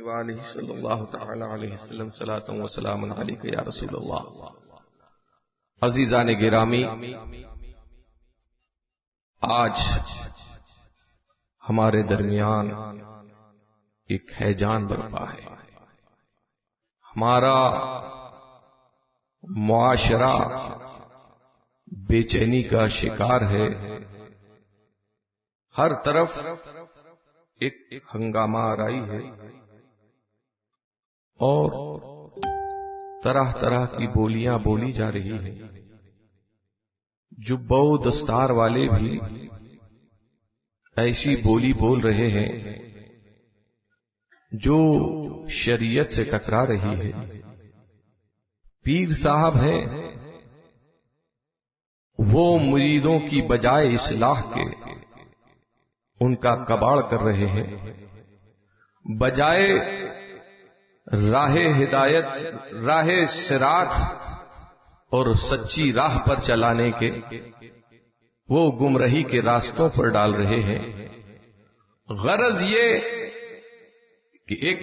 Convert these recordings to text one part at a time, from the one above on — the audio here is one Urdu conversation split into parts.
وآلہ صلی اللہ تعالی علیہ وسلم صلاۃ و سلام علیک یا رسول اللہ. عزیزان گرامی، آج ہمارے درمیان ایک ہیجان برپا ہے. ہمارا معاشرہ بے چینی کا شکار ہے. ہر طرف ایک ہنگامہ آرائی ہے اور طرح طرح کی بولیاں بولی جا رہی ہیں. جبہ و دستار والے بھی ایسی بولی بول رہے ہیں جو شریعت سے ٹکرا رہی ہے. پیر صاحب ہیں، وہ مریدوں کی بجائے اصلاح کے ان کا کباڑ کر رہے ہیں. بجائے راہ ہدایت، راہ صراط اور سچی راہ پر چلانے کے وہ گمراہی کے راستوں پر ڈال رہے ہیں. غرض یہ کہ ایک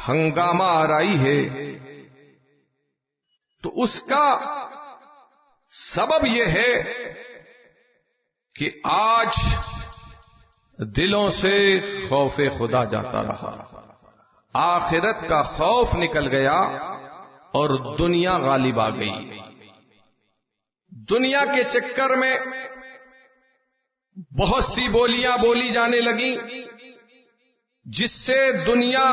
ہنگامہ آرائی ہے تو اس کا سبب یہ ہے کہ آج دلوں سے خوف خدا جاتا رہا، آخرت کا خوف نکل گیا اور دنیا غالب آ گئی. دنیا کے چکر میں بہت سی بولیاں بولی جانے لگیں جس سے دنیا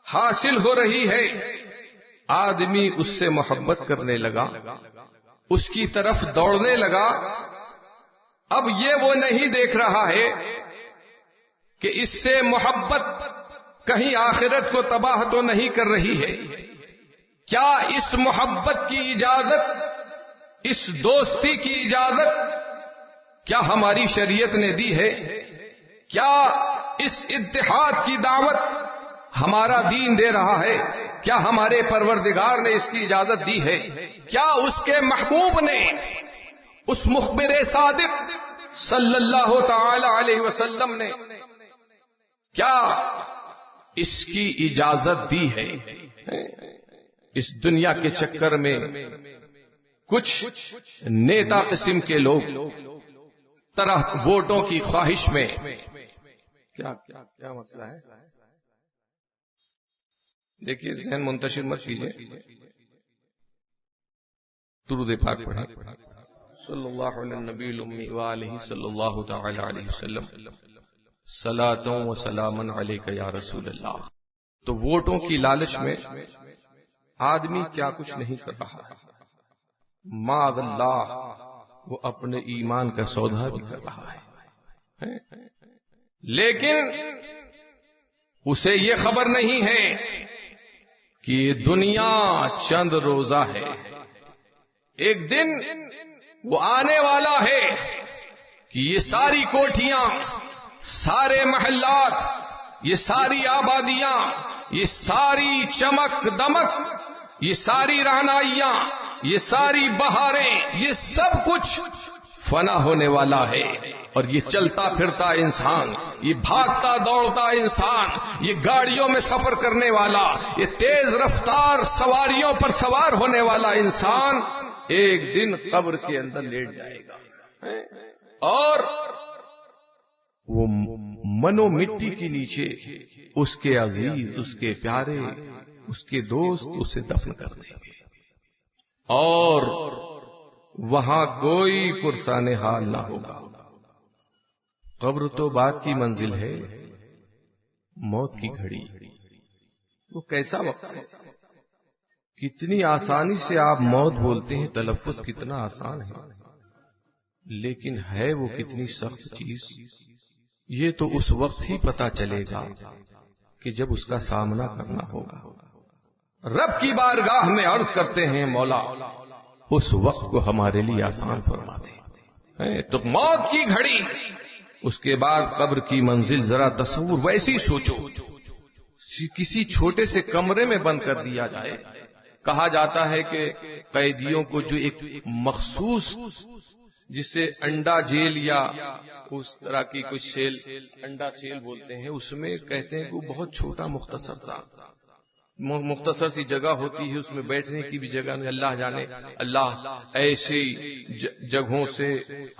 حاصل ہو رہی ہے. آدمی اس سے محبت کرنے لگا، اس کی طرف دوڑنے لگا. اب یہ وہ نہیں دیکھ رہا ہے کہ اس سے محبت کہیں آخرت کو تباہ تو نہیں کر رہی ہے. کیا اس محبت کی اجازت، اس دوستی کی اجازت کیا ہماری شریعت نے دی ہے؟ کیا اس اتحاد کی دعوت ہمارا دین دے رہا ہے؟ کیا ہمارے پروردگار نے اس کی اجازت دی ہے؟ کیا اس کے محبوب نے، اس مخبر صادق صلی اللہ تعالی علیہ وسلم نے کیا اس کی اجازت دی ہے؟ اس دنیا کے چکر میں کچھ نیتا قسم کے لوگ طرح ووٹوں کی خواہش میں کیا مسئلہ ہے؟ دیکھیے، ذہن منتشر مت کیجیے. درود پاک پڑھیں صلی اللہ علیہ النبی الامی وآلہ صلی اللہ تعالی علیہ وسلم صلاۃ و سلام علیک یا رسول اللہ. تو ووٹوں کی لالچ میں آدمی کیا کچھ نہیں کر رہا، معاذ اللہ وہ اپنے ایمان کا سودا بھی کر رہا ہے. لیکن اسے یہ خبر نہیں ہے کہ یہ دنیا چند روزہ ہے. ایک دن وہ آنے والا ہے کہ یہ ساری کوٹھیاں، سارے محلات، یہ ساری آبادیاں، یہ ساری چمک دمک، یہ ساری رہنائیاں، یہ ساری بہاریں، یہ سب کچھ فنا ہونے والا ہے. اور یہ چلتا پھرتا انسان، یہ بھاگتا دوڑتا انسان، یہ گاڑیوں میں سفر کرنے والا، یہ تیز رفتار سواریوں پر سوار ہونے والا انسان ایک دن قبر کے اندر لیٹ جائے گا اور وہ منو مٹی کے نیچے اس کے عزیز، اس کے پیارے، اس کے دوست اسے دفن کر دیں گے اور وہاں کوئی پرسان حال نہ ہوگا. قبر تو بعد کی منزل ہے، موت کی گھڑی وہ کیسا وقت ہے. کتنی آسانی سے آپ موت بولتے ہیں، تلفظ کتنا آسان ہے، لیکن ہے وہ کتنی سخت چیز. یہ تو اس وقت ہی پتا چلے گا کہ جب اس کا سامنا کرنا ہوگا. رب کی بارگاہ میں عرض کرتے ہیں، مولا اس وقت کو ہمارے لیے آسان فرما دے. تو موت کی گھڑی، اس کے بعد قبر کی منزل. ذرا تصور ویسی سوچو، کسی چھوٹے سے کمرے میں بند کر دیا جائے. کہا جاتا ہے کہ قیدیوں کو جو ایک مخصوص جس سے انڈا جیل یا اس طرح کی کچھ سیل، انڈا سیل بولتے ہیں، اس میں کہتے ہیں کہ وہ بہت چھوٹا مختصر تھا، مختصر سی جگہ ہوتی ہے، اس میں بیٹھنے کی بھی جگہ نہیں. اللہ جانے، اللہ ایسی جگہوں سے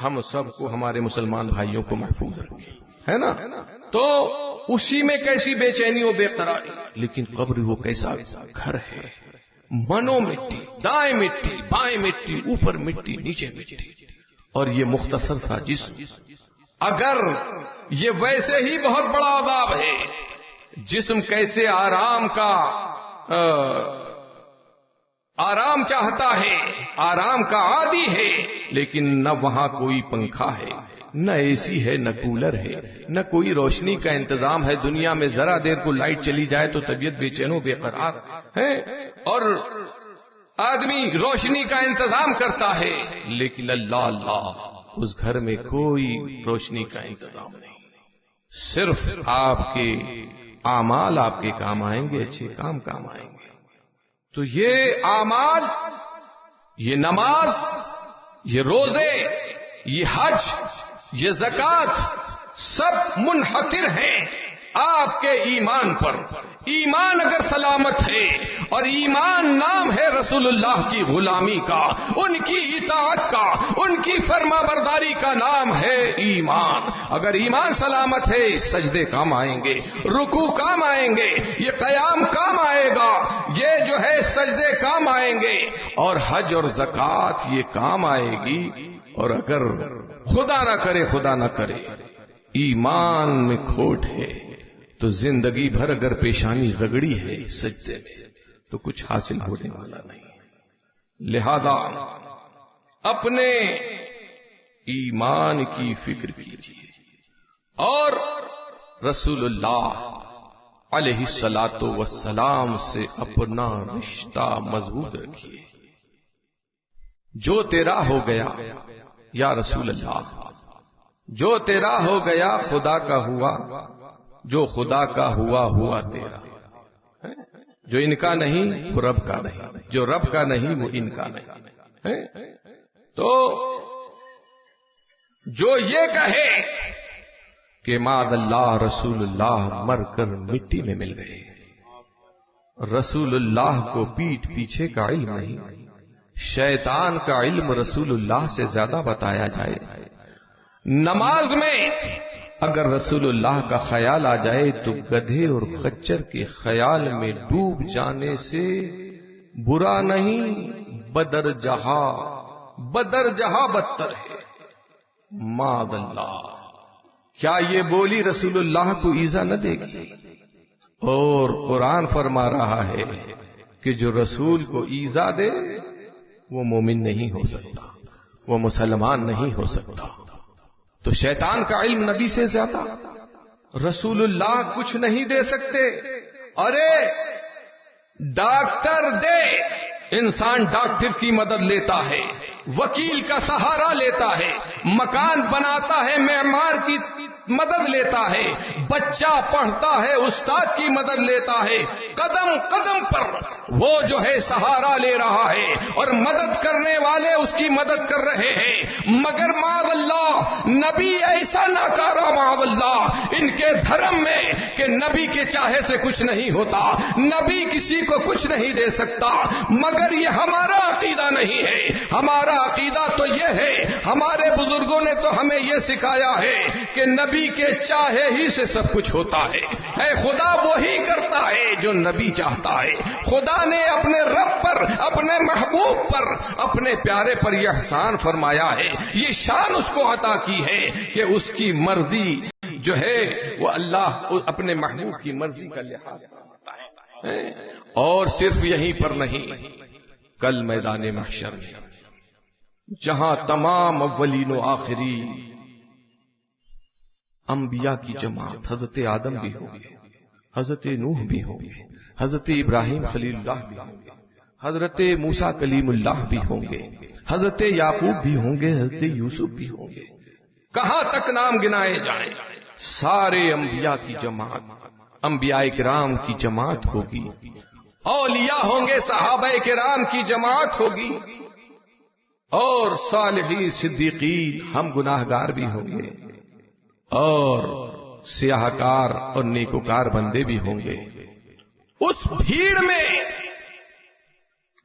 ہم سب کو، ہمارے مسلمان بھائیوں کو محفوظ رکھے، ہے نا. تو اسی میں کیسی بے چینی و بے قراری، لیکن قبر وہ کیسا گھر ہے، منو مٹی، دائیں مٹی، بائیں مٹی، اوپر مٹی، نیچے مٹی، اور یہ مختصر سا جسم. اگر یہ ویسے ہی بہت بڑا عذاب ہے، جسم کیسے آرام چاہتا ہے، آرام کا عادی ہے، لیکن نہ وہاں کوئی پنکھا ہے، نہ اے سی ہے، نہ کولر ہے، نہ کوئی روشنی کا انتظام ہے. دنیا میں ذرا دیر کو لائٹ چلی جائے تو طبیعت بے چین و بے قرار ہے، اور آدمی روشنی کا انتظام کرتا ہے، لیکن اللہ اس گھر میں کوئی روشنی کا انتظام نہیں. صرف آپ کے اعمال آپ کے کام آئیں گے، اچھے کام آئیں گے. تو یہ اعمال، یہ نماز، یہ روزے، یہ حج، یہ زکوٰۃ، سب منحصر ہیں آپ کے ایمان پر. ایمان اگر سلامت ہے، اور ایمان نام ہے رسول اللہ کی غلامی کا، ان کی اطاعت کا، ان کی فرما برداری کا نام ہے ایمان. اگر ایمان سلامت ہے، سجدے کام آئیں گے، رکوع کام آئیں گے، یہ قیام کام آئے گا، یہ جو ہے سجدے کام آئیں گے، اور حج اور زکوٰۃ یہ کام آئے گی. اور اگر خدا نہ کرے ایمان میں کھوٹ ہے، تو زندگی بھر اگر پیشانی رگڑی ہے سجدے میں، تو کچھ حاصل ہونے والا نہیں. لہذا اپنے ایمان کی فکر کیجیے، اور رسول اللہ علیہ الصلاۃ والسلام سے اپنا رشتہ مضبوط رکھیے. جو تیرا ہو گیا یا رسول اللہ، جو تیرا ہو گیا خدا کا ہوا، جو خدا کا ہوا تیرا. جو ان کا نہیں وہ رب کا نہیں، جو رب کا نہیں وہ ان کا نہیں. تو جو یہ کہے کہ معاذ اللہ رسول اللہ مر کر مٹی میں مل گئے، رسول اللہ کو پیٹھ پیچھے کا علم نہیں، شیطان کا علم رسول اللہ سے زیادہ بتایا جائے. نماز میں اگر رسول اللہ کا خیال آ جائے تو گدھے اور خچر کے خیال میں ڈوب جانے سے برا نہیں، بدر جہاں بدتر ہے. معاذ اللہ، کیا یہ بولی رسول اللہ کو ایذا نہ دے گی؟ اور قرآن فرما رہا ہے کہ جو رسول کو ایذا دے وہ مومن نہیں ہو سکتا، وہ مسلمان نہیں ہو سکتا. تو شیطان کا علم نبی سے زیادہ، رسول اللہ کچھ نہیں دے سکتے. ارے ڈاکٹر دے، انسان ڈاکٹر کی مدد لیتا ہے، وکیل کا سہارا لیتا ہے، مکان بناتا ہے، معمار کی مدد لیتا ہے، بچہ پڑھتا ہے، استاد کی مدد لیتا ہے. قدم قدم پر وہ جو ہے سہارا لے رہا ہے، اور مدد کرنے والے اس کی مدد کر رہے ہیں. مگر معاذ اللہ نبی ایسا ناکارہ، معاذ اللہ ان کے دھرم میں، کہ نبی کے چاہے سے کچھ نہیں ہوتا، نبی کسی کو کچھ نہیں دے سکتا. مگر یہ ہمارا عقیدہ نہیں ہے. ہمارا عقیدہ تو یہ ہے، ہمارے بزرگوں نے تو ہمیں یہ سکھایا ہے کہ نبی کے چاہے ہی سے سب کچھ ہوتا ہے. اے خدا وہی کرتا ہے جو نبی چاہتا ہے. خدا نے اپنے رب پر، اپنے محبوب پر، اپنے پیارے پر یہ احسان فرمایا ہے، یہ شان اس کو عطا کی ہے کہ اس کی مرضی جو ہے وہ اللہ اپنے محبوب کی مرضی کا لحاظ کرتا ہے. اور صرف یہیں پر نہیں، کل میدان محشر میں جہاں تمام اولین و آخری انبیاء کی جماعت، حضرت آدم بھی ہوں گے، حضرت نوح بھی ہوں گے، حضرت ابراہیم خلیل اللہ بھی ہوں گے، حضرت موسیٰ کلیم اللہ بھی ہوں گے، حضرت یعقوب بھی ہوں گے، حضرت یوسف بھی ہوں گے. کہاں تک نام گنائے جائیں، سارے انبیاء کی جماعت، انبیاء کرام کی جماعت ہوگی، اولیاء ہوں گے، صحابہ کرام کی جماعت ہوگی. اور صالحین صدیقین ہم گناہگار بھی ہوں گے اور سیاہکار اور نیکوکار بندے بھی ہوں گے. اس بھیڑ میں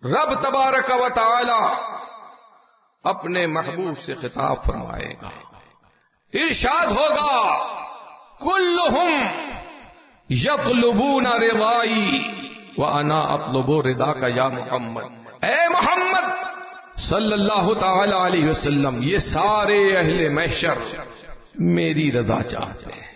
رب تبارک و تعالی اپنے محبوب سے خطاب فرمائے گا. ارشاد ہوگا کلہم یطلبون رضائی وانا اطلب رضاک یا محمد. اے محمد صلی اللہ تعالی علیہ وسلم، یہ سارے اہل محشر میری رضا چاہتے ہیں.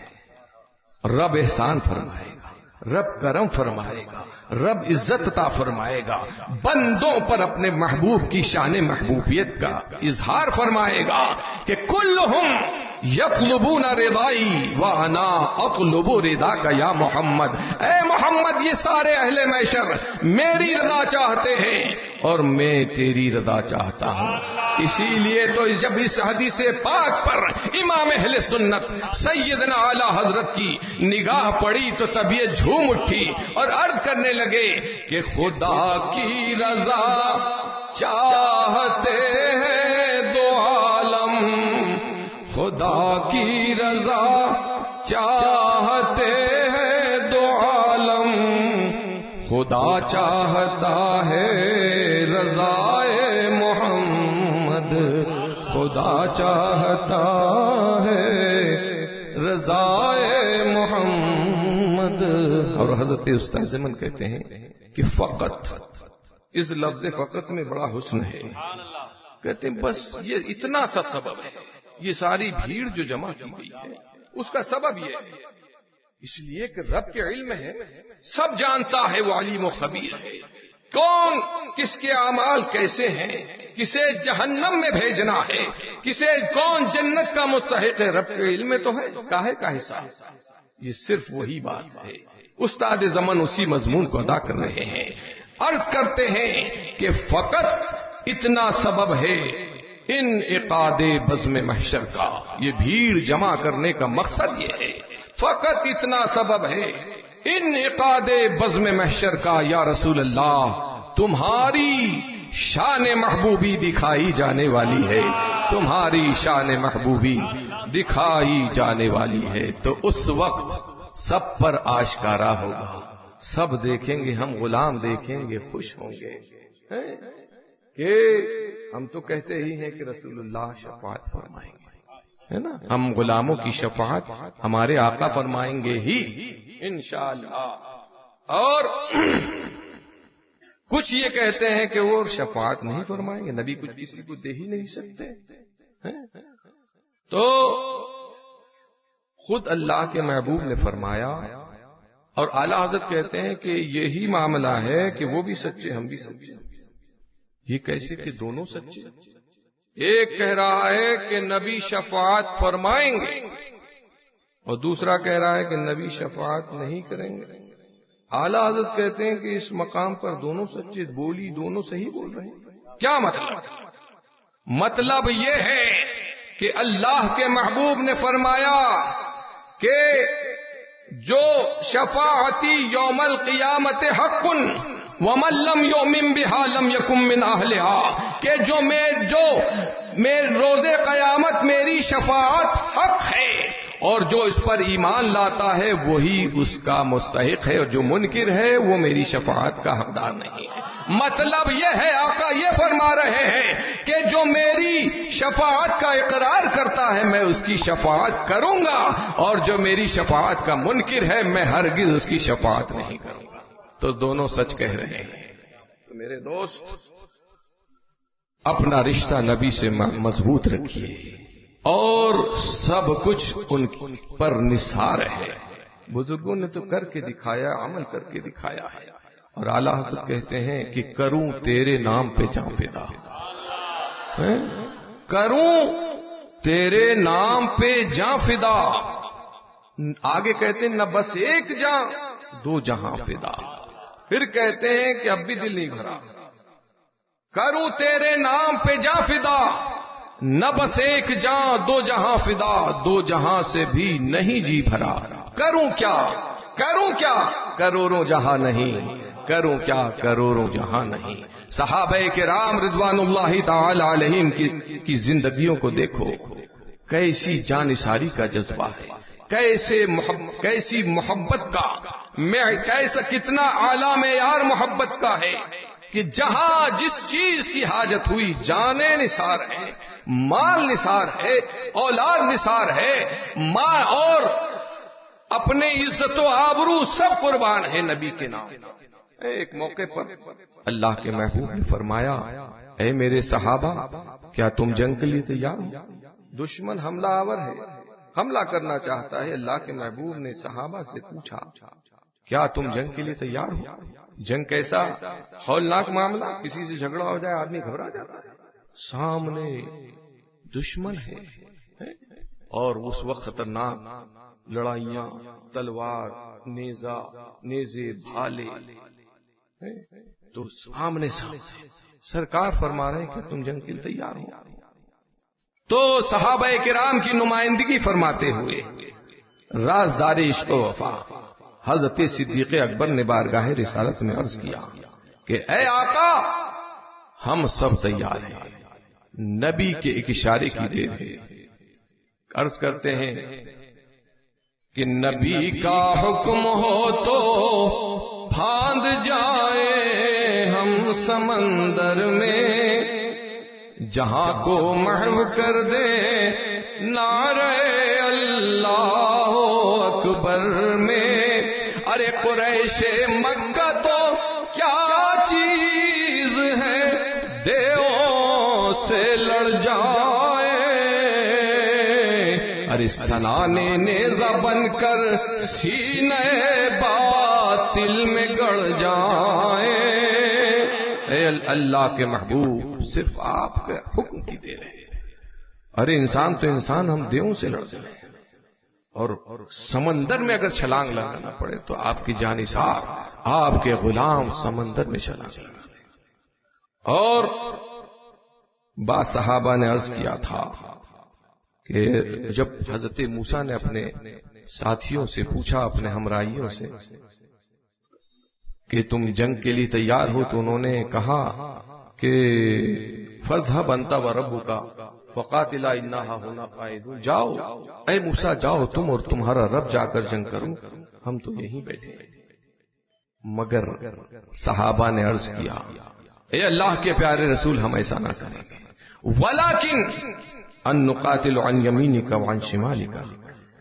رب احسان فرمائے گا، رب کرم فرمائے گا، رب عزت عطا فرمائے گا، بندوں پر اپنے محبوب کی شان محبوبیت کا اظہار فرمائے گا کہ کلہم یطلبون رضائی وانا اطلب رضاک یا محمد. اے محمد، یہ سارے اہل محشر میری رضا چاہتے ہیں اور میں تیری رضا چاہتا ہوں. اسی لیے تو جب اس حدیث پاک پر امام اہل سنت سیدنا اعلی حضرت کی نگاہ پڑی تو طبیعت جھوم اٹھی اور عرض کرنے لگے کہ خدا کی رضا چاہتے ہیں دو عالم، خدا کی رضا چاہتے ہیں دو عالم، خدا چاہتا ہے رضائے محمد، خدا چاہتا ہے رضائے محمد. اور حضرت استاد زمن کہتے ہیں کہ فقط، اس لفظ فقط میں بڑا حسن ہے. کہتے ہیں بس یہ اتنا سا سبب ہے، یہ ساری بھیڑ جو جمع کی گئی ہے اس کا سبب یہ ہے اس لیے کہ رب کے علم ہے، سب جانتا ہے، وہ علیم و خبیر ہے. کون کس کے اعمال کیسے ہیں، کسے جہنم میں بھیجنا ہے، کسے کون جنت کا مستحق ہے، رب کے علم میں تو ہے. کاہے کا حصہ، یہ صرف وہی بات ہے. استاد زمن اسی مضمون کو ادا کر رہے ہیں. عرض کرتے ہیں کہ فقط اتنا سبب ہے انعقاد بزم محشر کا، یہ بھیڑ جمع کرنے کا مقصد یہ ہے، فقط اتنا سبب ہے انعقاد بزم محشر کا. یا رسول اللہ، تمہاری شان محبوبی دکھائی جانے والی ہے، تمہاری شان محبوبی دکھائی جانے والی ہے. تو اس وقت سب پر آشکارا ہوگا، سب دیکھیں گے، ہم غلام دیکھیں گے، خوش ہوں گے کہ ہم تو کہتے ہی ہیں کہ رسول اللہ شفاعت فرمائیں گے، ہے نا. ہم غلاموں کی شفاعت ہمارے آقا فرمائیں گے ہی انشاءاللہ. اور کچھ یہ کہتے ہیں کہ وہ شفاعت نہیں فرمائیں گے، نبی کچھ کسی کو دے ہی نہیں سکتے. تو خود اللہ کے محبوب نے فرمایا، اور اعلی حضرت کہتے ہیں کہ یہی معاملہ ہے کہ وہ بھی سچے ہم بھی سچے. یہ کیسے کہ دونوں سچے؟ ایک کہہ رہا ہے کہ نبی شفاعت فرمائیں گے اور دوسرا کہہ رہا ہے کہ نبی شفاعت نہیں کریں گے. اعلی حضرت کہتے ہیں کہ اس مقام پر دونوں سچے، بولی دونوں صحیح بول رہے ہیں. کیا مطلب؟ مطلب یہ ہے کہ اللہ کے محبوب نے فرمایا کہ جو شفاعتی یوم القیامت حق ومن لم یؤمن بها لم یکن من اہلها، کہ جو روز قیامت میری شفاعت حق ہے اور جو اس پر ایمان لاتا ہے وہی اس کا مستحق ہے، اور جو منکر ہے وہ میری شفاعت کا حقدار نہیں ہے. مطلب یہ ہے، آقا یہ فرما رہے ہیں کہ جو میری شفاعت کا اقرار کرتا ہے میں اس کی شفاعت کروں گا، اور جو میری شفاعت کا منکر ہے میں ہرگز اس کی شفاعت نہیں کروں گا. تو دونوں سچ کہہ رہے ہیں. تو میرے دوست، اپنا رشتہ نبی سے مضبوط رکھیے اور سب کچھ ان پر نثار ہے. بزرگوں نے تو کر کے دکھایا، عمل کر کے دکھایا ہے. اور اعلی حضرت کہتے ہیں کہ کروں تیرے نام پہ جاں فدا، کروں تیرے نام پہ جاں فدا. آگے کہتے ہیں نہ بس ایک جاں دو جہاں فدا. پھر کہتے ہیں کہ اب بھی دل نہیں بھرا، کروں تیرے نام پہ جاں فدا، نہ بس ایک جاں دو جہاں فدا، دو جہاں سے بھی نہیں جی بھرا. کروں کیا، کروں کیا، کروڑوں جہاں نہیں، کروں کیا کروڑوں جہاں نہیں. صحابہ کرام رضوان اللہ تعالی علیہم کی زندگیوں کو دیکھو، کیسی جانثاری کا جذبہ ہے، کیسی محبت کا کیسا کتنا اعلیٰ معیار محبت کا ہے کہ جہاں جس چیز کی حاجت ہوئی، جانیں نثار ہے، مال نثار ہے، اولاد نثار ہے، مال اور اپنے عزت و آبرو سب قربان ہے نبی کے نام. ایک موقع پر اللہ کے محبوب نے فرمایا، اے میرے صحابہ، کیا تم جنگ کے لیے تیار ہو؟ دشمن حملہ آور ہے، حملہ کرنا چاہتا ہے. اللہ کے محبوب نے صحابہ سے پوچھا، کیا تم جنگ کے لیے تیار ہو؟ جنگ کیسا ہولناک معاملہ، کسی سے جھگڑا ہو جائے آدمی گھبرا جاتا ہے، سامنے دشمن ہے اور اس وقت خطرناک لڑائیاں، تلوار، نیزے، بھالے، تو سامنے سرکار فرما رہے ہیں کہ تم جنگ کے لیے تیار ہو. تو صحابہ کرام کی نمائندگی فرماتے ہوئے رازدار عشق و وفا حضرت صدیق اکبر نے بارگاہ رسالت میں عرض کیا کہ اے آقا، ہم سب تیار ہیں. نبی کے ایک اشارے کی دیر ہے. عرض کرتے ہیں کہ نبی کا حکم ہو تو پھاند جائیں ہم سمندر میں، جہاں کو محو کر دے نعرہ اللہ اکبر میں. ارے قریش مکہ تو کیا چیز ہے، دیووں سے لڑ جائے. ارے سنانے نیزہ بن کر سینے باطل میں گڑ جائے. اے اللہ کے محبوب، صرف آپ کے حکم کی دے رہے. ارے انسان تو انسان، ہم دیووں سے لڑتے ہیں، اور سمندر میں اگر چھلانگ لگانا پڑے تو آپ کی جانثار، آپ کے غلام سمندر میں چھلانگ لگاتے. اور بعض صحابہ نے عرض کیا تھا کہ جب حضرت موسیٰ نے اپنے ساتھیوں سے پوچھا، اپنے ہمراہیوں سے، کہ تم جنگ کے لیے تیار ہو، تو انہوں نے کہا کہ فَاذْهَبْ أَنْتَ وَرَبُّكَ وَقَاتِلَا إِنَّا هُنَا قَاعِدُونَ. جاؤ اے موسیٰ، جاؤ تم اور تمہارا رب جا کر جنگ کرو، ہم تو یہیں بیٹھے ہیں. مگر صحابہ نے عرض کیا، اے اللہ کے پیارے رسول، ہم ایسا نہ کریں گے. وَلَكِنْ أَن نُقَاتِلُ عَنْ يَمِينِكَ وَعَنْ شِمَالِكَ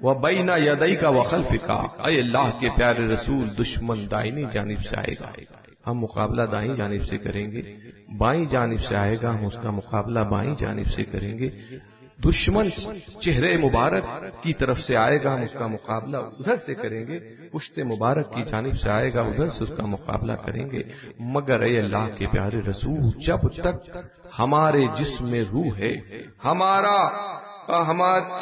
وَبَيْنَ يَدَيْكَ وَخَلْفِكَ. اے اللہ کے پیارے رسول، دشمن دائنی جانب سے آئے گا، ہم مقابلہ دائیں جانب سے کریں گے. بائیں جانب سے آئے گا، ہم اس کا مقابلہ بائیں جانب سے کریں گے. دشمن چہرے مبارک کی طرف سے آئے گا، ہم اس کا مقابلہ ادھر سے کریں گے. پشت مبارک کی جانب سے آئے گا، ادھر سے اس کا مقابلہ کریں گے. مگر اے اللہ کے پیارے رسول، جب تک ہمارے جسم میں روح ہے،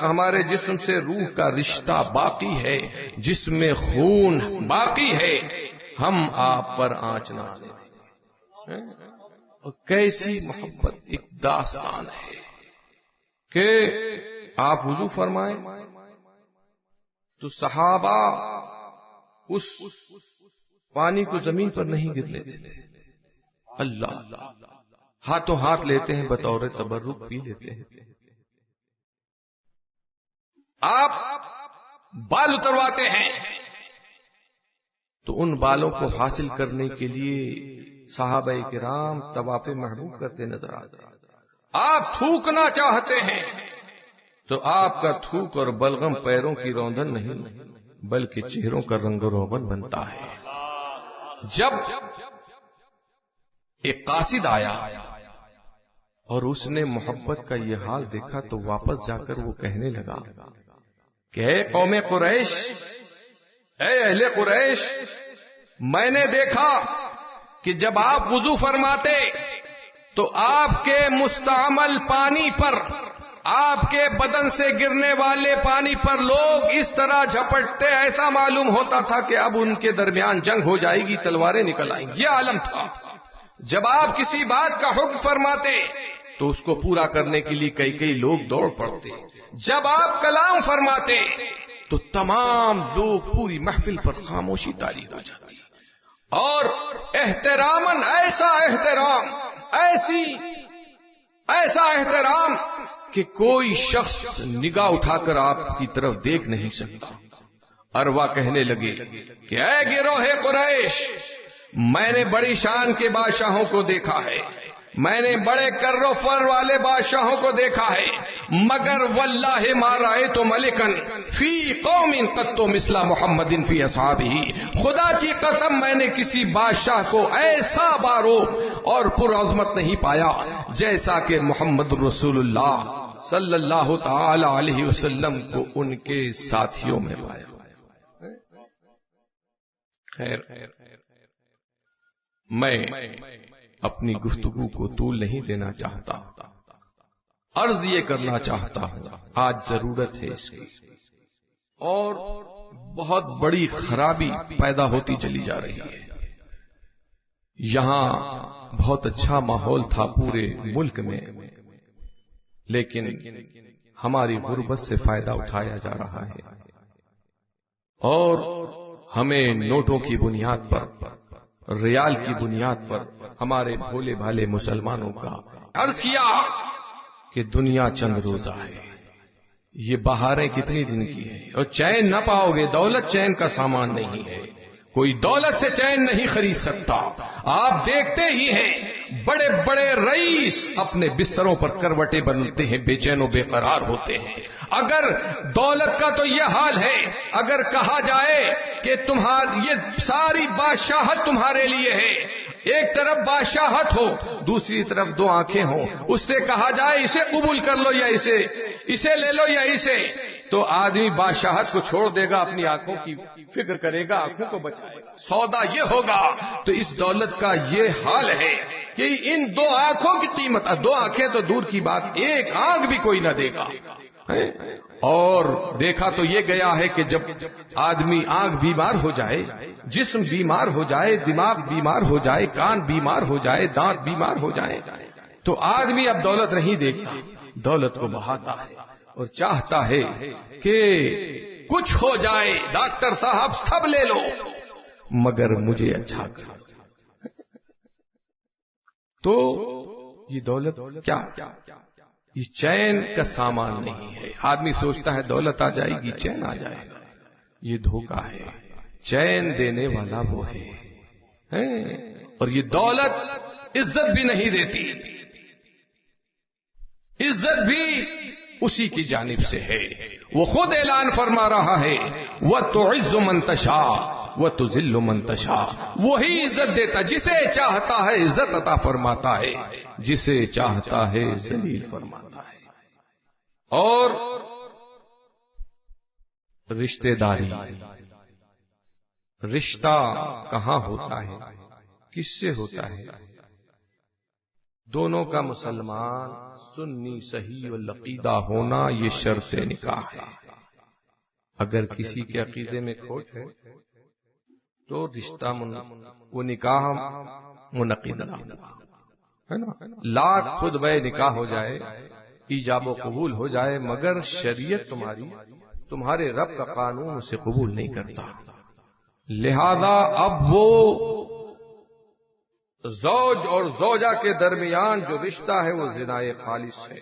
ہمارے جسم سے روح کا رشتہ باقی ہے، جسم میں خون باقی ہے، ہم آپ پر آنچ نہ آنے. اور کیسی محبت، ایک داستان ہے کہ آپ وضو فرمائیں تو صحابہ اس پانی کو زمین پر نہیں گرنے دیتے. اللہ ہاتھوں ہاتھ لیتے ہیں، بطور تبرک پی لیتے ہیں. آپ بال اترواتے ہیں تو ان بالوں کو حاصل کرنے کے لیے صحابہ کرام طواف محبوب کرتے نظر آتے ہیں. آپ تھوکنا چاہتے ہیں تو آپ کا تھوک اور بلغم پیروں کی روندن نہیں بلکہ چہروں کا رنگ و روغن بنتا ہے. جب ایک قاصد آیا اور اس نے محبت کا یہ حال دیکھا تو واپس جا کر وہ کہنے لگا کہ اے قوم قریش، اے اہل قریش، میں نے دیکھا کہ جب آپ وضو فرماتے تو آپ کے مستعمل پانی پر، آپ کے بدن سے گرنے والے پانی پر لوگ اس طرح جھپٹتے، ایسا معلوم ہوتا تھا کہ اب ان کے درمیان جنگ ہو جائے گی، تلواریں نکل آئیں گی. یہ عالم تھا. جب آپ کسی بات کا حکم فرماتے تو اس کو پورا کرنے کے لیے کئی لوگ دوڑ پڑتے. جب آپ کلام فرماتے تو تمام لوگ، پوری محفل پر خاموشی طاری ہو جاتی. اور احتراماً ایسا احترام کہ کوئی شخص نگاہ اٹھا کر آپ کی طرف دیکھ نہیں سکتا. اروا کہنے لگے کہ اے گروہ قریش، میں نے بڑی شان کے بادشاہوں کو دیکھا ہے، میں نے بڑے کر و فر والے بادشاہوں کو دیکھا ہے، مگر واللہ ما رأیت ملکن فی قوم قط مثل محمد فی اصحابہ، خدا کی قسم میں نے کسی بادشاہ کو ایسا باروق اور پرعظمت نہیں پایا جیسا کہ محمد رسول اللہ صلی اللہ تعالی علیہ وسلم کو ان کے ساتھیوں میں پایا. خیر، میں اپنی گفتگو کو طول نہیں دینا چاہتا، عرض یہ کرنا چاہتا ہوں آج ضرورت ہے اس کی، اور بہت بڑی خرابی پیدا ہوتی چلی جا رہی ہے. یہاں بہت اچھا ماحول تھا پورے ملک میں، لیکن ہماری غربت سے فائدہ اٹھایا جا رہا ہے، اور ہمیں نوٹوں کی بنیاد پر، ریال کی بنیاد پر ہمارے بھولے بھالے مسلمانوں کا عرض کیا کہ دنیا چند روزہ ہے، یہ بہاریں کتنی دن کی ہے، اور چین نہ پاؤ گے. دولت چین کا سامان نہیں ہے، کوئی دولت سے چین نہیں خرید سکتا. آپ دیکھتے ہی ہیں بڑے بڑے رئیس اپنے بستروں پر کروٹیں بدلتے ہیں، بے چین و بے قرار ہوتے ہیں. اگر دولت کا تو یہ حال ہے، اگر کہا جائے کہ تمہاری یہ ساری بادشاہت تمہارے لیے ہے، ایک طرف بادشاہت ہو، دوسری طرف دو آنکھیں ہوں، اس سے کہا جائے اسے قبول کر لو یا اسے لے لو یا اسے، تو آدمی بادشاہت کو چھوڑ دے گا، اپنی آنکھوں کی فکر کرے گا، آنکھوں کو بچائے گا. سودا یہ ہوگا. تو اس دولت کا یہ حال ہے کہ ان دو آنکھوں کی قیمت، دو آنکھیں تو دور کی بات، ایک آنکھ بھی کوئی نہ دے گا. اور دیکھا تو یہ گیا ہے کہ جب آدمی آنکھ بیمار ہو جائے، جسم بیمار ہو جائے، دماغ بیمار ہو جائے، کان بیمار ہو جائے، دانت بیمار ہو جائے، تو آدمی اب دولت نہیں دیکھتا، دولت کو بہاتا ہے اور چاہتا ہے کہ کچھ ہو جائے، ڈاکٹر صاحب سب لے لو مگر مجھے اچھا کرو. تو یہ دولت کیا، یہ چین کا سامان نہیں ہے. آدمی سوچتا ہے دولت آ جائے گی چین آ جائے گا، یہ دھوکہ ہے. چین دینے والا وہ ہے، اور یہ دولت عزت بھی نہیں دیتی، عزت بھی اسی کی جانب سے ہے. وہ خود اعلان فرما رہا ہے وَتُعِزُّ مَن تَشَاءُ وَتُذِلُّ مَن تَشَاءُ، وہی عزت دیتا، جسے چاہتا ہے عزت عطا فرماتا ہے، جسے چاہتا ہے ذلیل فرماتا ہے. اور رشتہ داری، رشتہ کہاں ہوتا ہے، کس سے ہوتا ہے؟ دونوں کا مسلمان سنی صحیح العقیدہ ہونا یہ شرط نکاح ہے. اگر کسی کے عقیدے میں کھوٹ ہے تو رشتہ وہ نکاح منعقد نہ ہے نا. لاکھ خود بے نکاح ہو جائے، ایجاب و قبول ہو جائے، مگر شریعت تمہارے رب کا قانون اسے قبول نہیں کرتا. لہذا اب وہ زوج اور زوجہ کے درمیان جو رشتہ ہے وہ زنائے خالص ہے،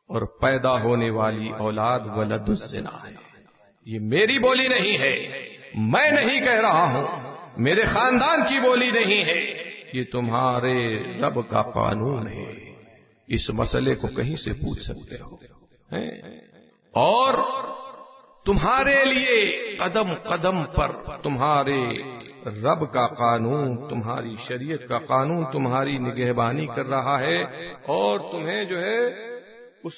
اور پیدا ہونے والی اولاد ولد الزنا ہے. یہ میری بولی نہیں ہے، میں نہیں کہہ رہا ہوں، میرے خاندان کی بولی نہیں ہے، یہ تمہارے رب کا قانون ہے. اس مسئلے کو کہیں سے پوچھ سکتے ہو، اور تمہارے لیے قدم قدم پر تمہارے رب کا قانون، تمہاری شریعت کا قانون تمہاری نگہبانی کر رہا ہے، اور تمہیں جو ہے اس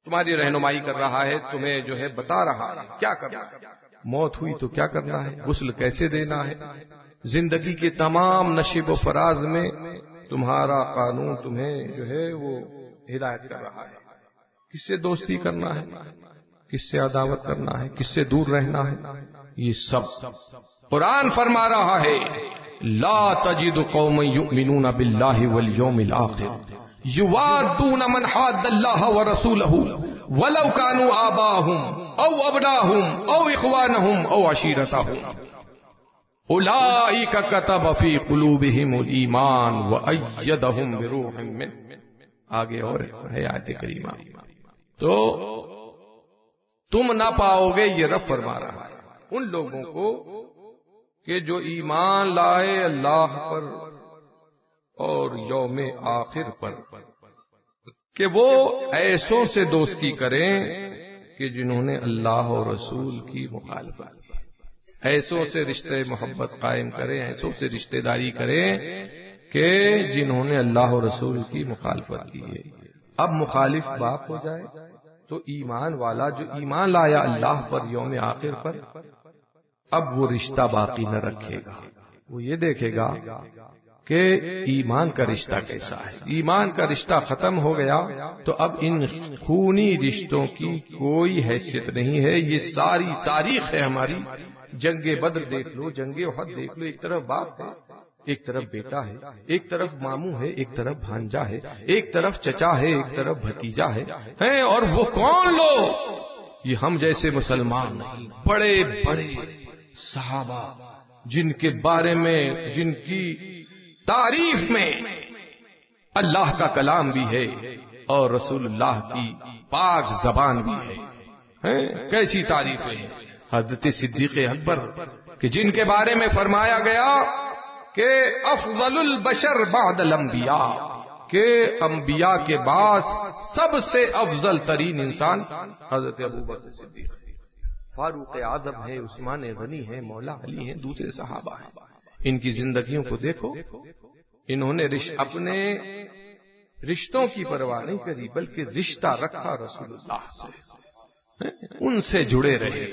تمہاری رہنمائی کر رہا ہے، تمہیں جو ہے بتا رہا ہے کیا کرنا ہے. موت ہوئی تو کیا کرنا ہے، غسل کیسے دینا ہے، زندگی کے تمام نشیب و فراز میں تمہارا قانون تمہیں جو ہے وہ ہدایت کر رہا ہے. کس سے دوستی کرنا ہے، کس سے عداوت کرنا ہے، کس سے دور رہنا ہے، یہ سب قرآن فرما رہا ہے. لا تجد قوما یؤمنون باللہ والیوم الآخر یوادون من حاد اللہ ورسولہ ولو کانوا آباءہم او ابناءہم او اخوانہم او عشیرتہم. اولئک کتب فی قلوبہم الایمان وایدہم بروح منہ. آگے اور ہے آیت کریمہ. تو تم نہ پاؤ گے، یہ رب فرما رہا ہے، ان لوگوں کو کہ جو ایمان لائے اللہ پر اور یوم آخر پر، کہ وہ ایسوں سے دوستی کریں کہ جنہوں نے اللہ اور رسول کی مخالفت کی. ایسوں سے رشتے محبت قائم کریں، ایسوں سے رشتہ داری کریں کہ جنہوں نے اللہ اور رسول کی مخالفت کی ہے. اب مخالف باپ ہو جائے تو ایمان والا جو ایمان لایا اللہ پر یوم آخر پر، اب وہ رشتہ باقی نہ رکھے گا. وہ یہ دیکھے گا کہ ایمان کا رشتہ کیسا ہے. ایمان کا رشتہ ختم ہو گیا تو اب ان خونی رشتوں کی کوئی حیثیت نہیں ہے. یہ ساری تاریخ ہے ہماری. جنگ بدر دیکھ لو، جنگ احد دیکھ لو، ایک طرف باپ ہے، ایک طرف بیٹا ہے، ایک طرف ماموں ہے، ایک طرف بھانجا ہے، ایک طرف چچا ہے، ایک طرف بھتیجا ہے. اور وہ کون لوگ؟ یہ ہم جیسے مسلمان نہیں، بڑے بڑے صحابہ جن کے بارے میں، جن کی تعریف میں اللہ کا کلام بھی ہے اور رسول اللہ کی پاک زبان بھی ہے. کیسی تعریف ہے حضرت صدیق اکبر کہ جن کے بارے میں فرمایا گیا کہ افضل البشر بعد الانبیاء، کہ انبیاء کے بعد سب سے افضل ترین انسان حضرت ابوبکر صدیق، فاروق اعظم ہے، عثمان غنی ہے، مولا علی ہیں، دوسرے صحابہ ہیں. ان کی زندگیوں کو دیکھو، انہوں نے اپنے رشتوں کی پرواہ نہیں کری، بلکہ رشتہ رکھا رسول اللہ سے، ان سے جڑے رہے.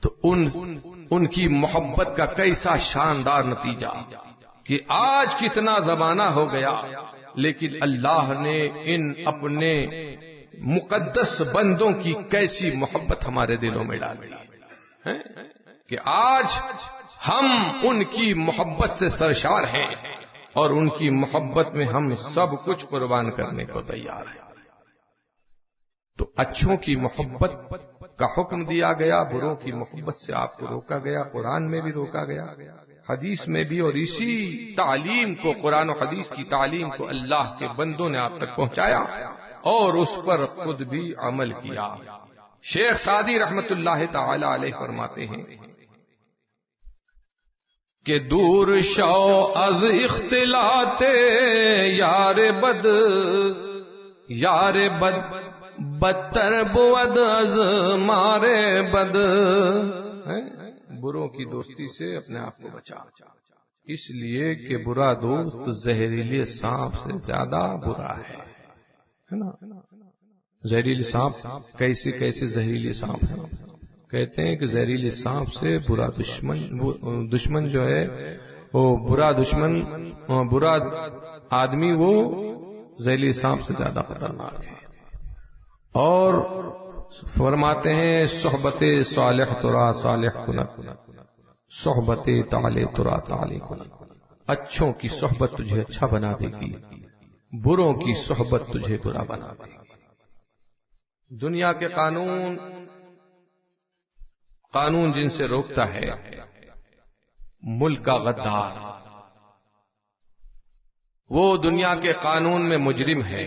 تو ان کی محبت کا کیسا شاندار نتیجہ کہ آج کتنا زمانہ ہو گیا، لیکن اللہ نے ان اپنے مقدس بندوں کی کیسی محبت ہمارے دلوں میں ڈالی کہ آج ہم ان کی محبت سے سرشار ہیں اور ان کی محبت میں ہم سب کچھ قربان کرنے کو تیار ہیں. تو اچھوں کی محبت کا حکم دیا گیا، بروں کی محبت سے آپ کو روکا گیا. قرآن میں بھی روکا گیا، حدیث میں بھی، اور اسی تعلیم کو، قرآن و حدیث کی تعلیم کو اللہ کے بندوں نے آپ تک پہنچایا اور اس پر خود بھی عمل کیا. شیخ سعدی رحمت اللہ تعالی علیہ فرماتے ہیں کہ دور شو از اختلاط یار بد بدتر بود از مارے بد. بروں کی دوستی سے اپنے آپ کو بچا، اس لیے کہ برا دوست زہریلے سانپ سے زیادہ برا ہے نا. زہریلے سانپ کیسے کیسے زہریلے سانپ ہیں؟ کہتے ہیں کہ زہریلے سانپ سے برا دشمن جو ہے وہ برا دشمن، برا آدمی وہ زہریلے سانپ سے زیادہ خطرناک ہے. اور فرماتے ہیں صحبت صالح ترا صالح کن، صحبت طالع ترا طالع کن. اچھوں کی صحبت تجھے اچھا بنا دے گی، بروں کی صحبت تجھے برا بنا دے گی. دنیا کے قانون جن سے روکتا ہے، ملک کا غدار، وہ دنیا کے قانون میں مجرم ہے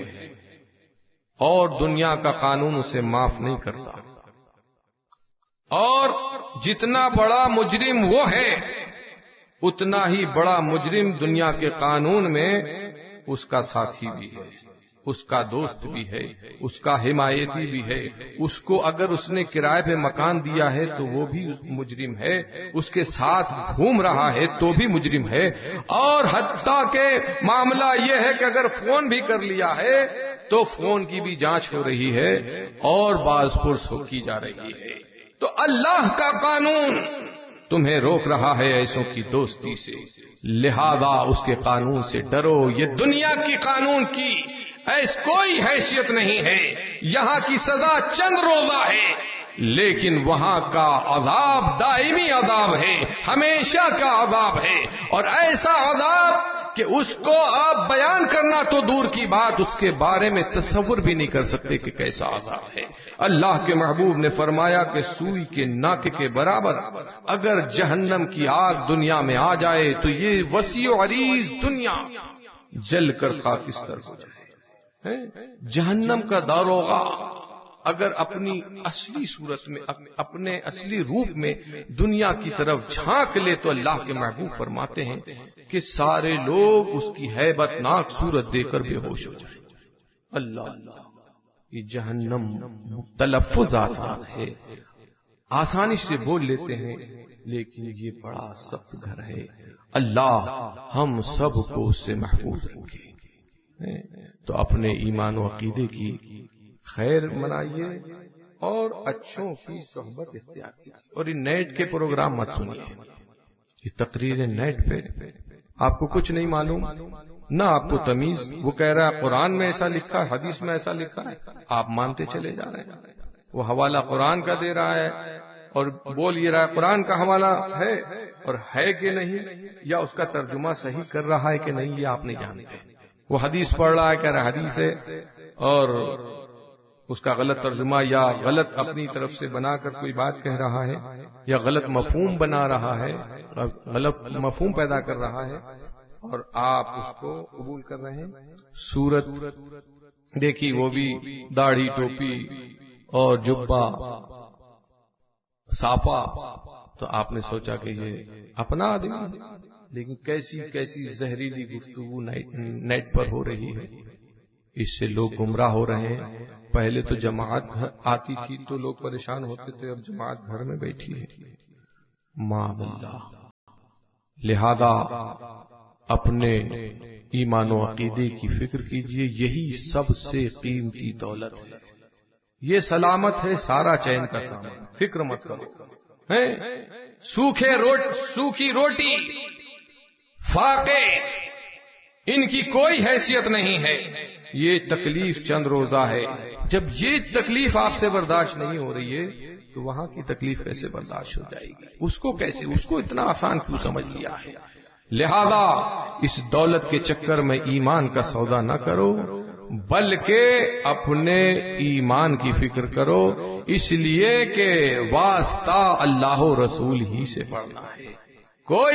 اور دنیا کا قانون اسے معاف نہیں کرتا. اور جتنا بڑا مجرم وہ ہے، اتنا ہی بڑا مجرم دنیا کے قانون میں اس کا ساتھی بھی ہے، اس کا دوست بھی ہے، اس کا حمایتی بھی ہے. اس کو اگر اس نے کرائے پہ مکان دیا ہے تو وہ بھی مجرم ہے، اس کے ساتھ گھوم رہا ہے تو بھی مجرم ہے. اور حتیٰ کہ معاملہ یہ ہے کہ اگر فون بھی کر لیا ہے تو فون کی بھی جانچ ہو رہی ہے اور باز پرس کی جا رہی ہے. تو اللہ کا قانون تمہیں روک رہا ہے ایسوں کی دوستی سے، لہذا اس کے قانون سے ڈرو. یہ دنیا کی قانون کی کوئی حیثیت نہیں ہے. یہاں کی سزا چند روزہ ہے، لیکن وہاں کا عذاب دائمی عذاب ہے، ہمیشہ کا عذاب ہے. اور ایسا عذاب کہ اس کو آپ بیان کرنا تو دور کی بات، اس کے بارے میں تصور بھی نہیں کر سکتے کہ کیسا عذاب ہے۔ اللہ کے محبوب نے فرمایا کہ سوئی کے ناک کے برابر اگر جہنم کی آگ دنیا میں آ جائے تو یہ وسیع و عریض دنیا جل کر خاکستر ہو جائے۔ جہنم کا داروغہ اگر اپنی اصلی صورت میں، اپنے اصلی روپ میں دنیا کی طرف جھانک لے تو اللہ کے محبوب فرماتے ہیں کہ سارے لوگ اس کی ہیبت ناک صورت دے کر بے ہوش ہو جائیں۔ اللہ، یہ جہنم تلفظ آسان ہے، آسانی سے بول لیتے ہیں، لیکن یہ بڑا سخت گھر ہے۔ اللہ ہم سب کو اس سے محفوظ رکھے۔ تو اپنے ایمان و عقیدے کی خیر منائیے اور اچھوں کی صحبت اختیار کیجیے۔ اور یہ نیٹ کے پروگرام مت سنیے، یہ تقریریں نیٹ پہ آپ کو کچھ نہیں معلوم، نہ آپ کو تمیز۔ وہ کہہ رہا ہے قرآن میں ایسا لکھا ہے، حدیث میں ایسا لکھا ہے، آپ مانتے چلے جا رہے ہیں۔ وہ حوالہ قرآن کا دے رہا ہے اور بول یہ رہا ہے قرآن کا حوالہ ہے، اور ہے کہ نہیں، یا اس کا ترجمہ صحیح کر رہا ہے کہ نہیں، یہ آپ نہیں جانتے۔ وہ حدیث پڑھ رہا ہے، کہہ رہا ہے حدیث ہے، اور اس کا غلط ترجمہ یا غلط اپنی طرف سے بنا کر کوئی بات کہہ رہا ہے، یا غلط مفہوم بنا رہا ہے، غلط مفہوم پیدا کر رہا ہے، اور آپ اس کو قبول کر رہے ہیں۔ صورت دیکھی، وہ بھی داڑھی ٹوپی اور جبہ صافہ، تو آپ نے سوچا کہ یہ اپنا آدمی ہے، لیکن کیسی کیسی زہریلی گفتگو نیٹ پر ہو رہی ہے، اس سے لوگ گمراہ ہو رہے ہیں۔ پہلے تو جماعت آتی تھی تو لوگ پریشان ہوتے تھے، اب جماعت گھر میں بیٹھی ہے، معاذ اللہ۔ لہذا اپنے ایمان و عقیدے کی فکر کیجئے، یہی سب سے قیمتی دولت ہے، یہ سلامت ہے سارا چین کا سامان، فکر مت کرو۔ سوکھی روٹی، فاقے، ان کی کوئی حیثیت نہیں ہے، یہ تکلیف چند روزہ ہے۔ جب یہ تکلیف آپ سے برداشت نہیں ہو رہی ہے تو وہاں کی تکلیف کیسے برداشت ہو جائے گی؟ اس کو اتنا آسان کیوں سمجھ لیا ہے؟ لہذا اس دولت کے چکر میں ایمان کا سودا نہ کرو، بلکہ اپنے ایمان کی فکر کرو، اس لیے کہ واسطہ اللہ و رسول ہی سے پڑنا ہے۔ کوئی